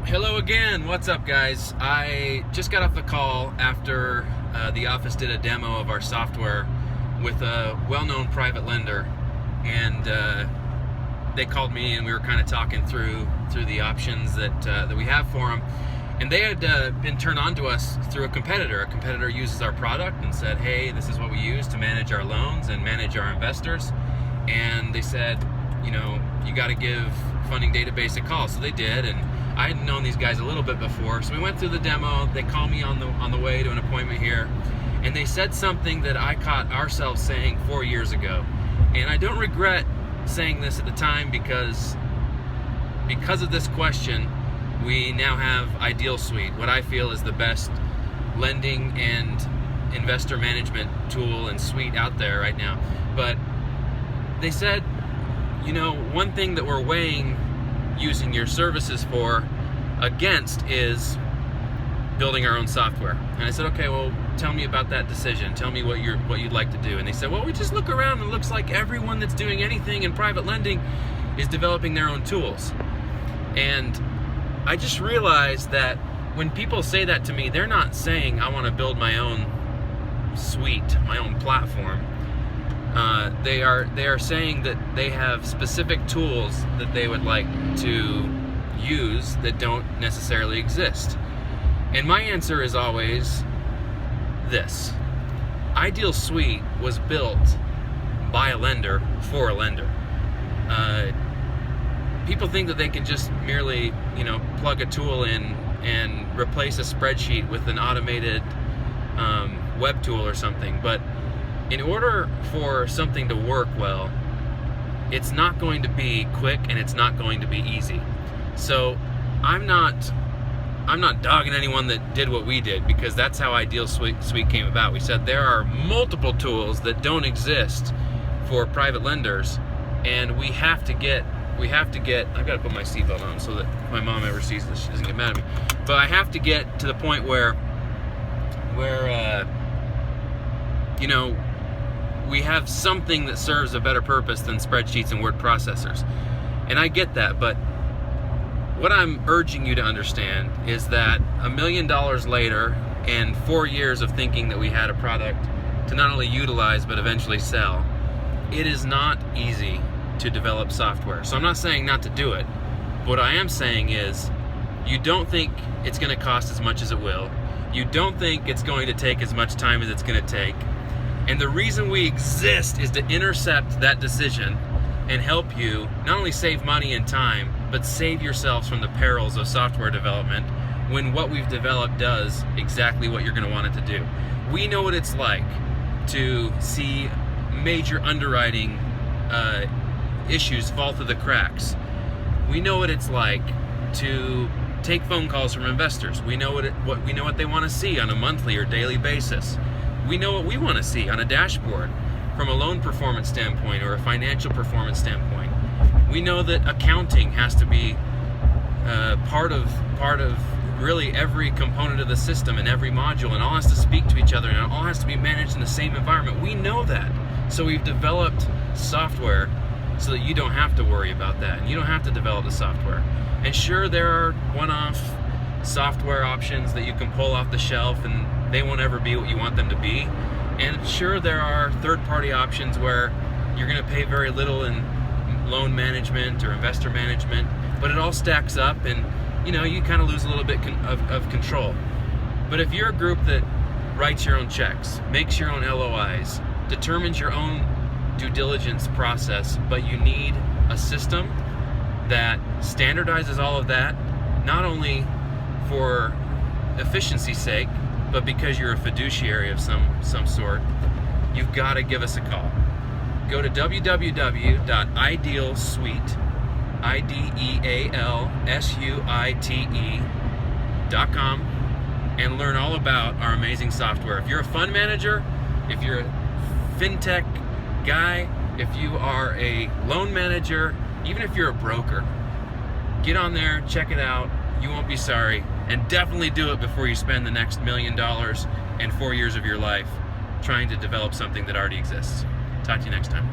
Hello again. What's up, guys? I just got off the call after the office did a demo of our software with a well-known private lender, and they called me and we were kind of talking through the options that we have for them. And they had been turned on to us through a competitor. A competitor uses our product and said, "Hey, this is what we use to manage our loans and manage our investors." And they said, you got to give Funding Database a call. So they did, and I had known these guys a little bit before. So we went through the demo. They called me on the way to an appointment here, and they said something that I caught ourselves saying 4 years ago. And I don't regret saying this at the time because of this question, we now have Ideal Suite, what I feel is the best lending and investor management tool and suite out there right now. But they said, one thing that we're weighing using your services for against is building our own software. And I said, okay, well, tell me about that decision. Tell me what you'd like to do. And they said, well, we just look around and it looks like everyone that's doing anything in private lending is developing their own tools. And I just realized that when people say that to me, they're not saying I want to build my own suite, my own platform. They are saying that they have specific tools that they would like to use that don't necessarily exist. And my answer is always this: Ideal Suite was built by a lender for a lender. People think that they can just merely, plug a tool in and replace a spreadsheet with an automated web tool or something. But in order for something to work well, it's not going to be quick and it's not going to be easy. So I'm not dogging anyone that did what we did, because that's how Ideal Suite came about. We said there are multiple tools that don't exist for private lenders, and we have to get I've got to put my seatbelt on so that if my mom ever sees this, she doesn't get mad at me. But I have to get to the point where we have something that serves a better purpose than spreadsheets and word processors. And I get that, but what I'm urging you to understand is that $1 million later and 4 years of thinking that we had a product to not only utilize but eventually sell, it is not easy to develop software. So I'm not saying not to do it. What I am saying is, you don't think it's going to cost as much as it will. You don't think it's going to take as much time as it's going to take. And the reason we exist is to intercept that decision and help you not only save money and time, but save yourselves from the perils of software development when what we've developed does exactly what you're going to want it to do. We know what it's like to see major underwriting issues fall through the cracks. We know what it's like to take phone calls from investors. We know what they want to see on a monthly or daily basis. We know what we want to see on a dashboard from a loan performance standpoint or a financial performance standpoint. We know that accounting has to be part of really every component of the system and every module, and all has to speak to each other, and it all has to be managed in the same environment. We know that. So we've developed software so that you don't have to worry about that, and you don't have to develop the software. And sure, there are one-off software options that you can pull off the shelf, and they won't ever be what you want them to be. And sure, there are third-party options where you're going to pay very little in loan management or investor management, but it all stacks up, and you kind of lose a little bit of control. But if you're a group that writes your own checks, makes your own LOIs, determines your own due diligence process, but you need a system that standardizes all of that, not only for efficiency's sake, but because you're a fiduciary of some sort, you've got to give us a call. Go to www.idealsuite, idealsuite.com, and learn all about our amazing software. If you're a fund manager, if you're a fintech guy, if you are a loan manager, even if you're a broker, get on there, check it out. You won't be sorry. And definitely do it before you spend the next $1 million and 4 years of your life trying to develop something that already exists. Talk to you next time.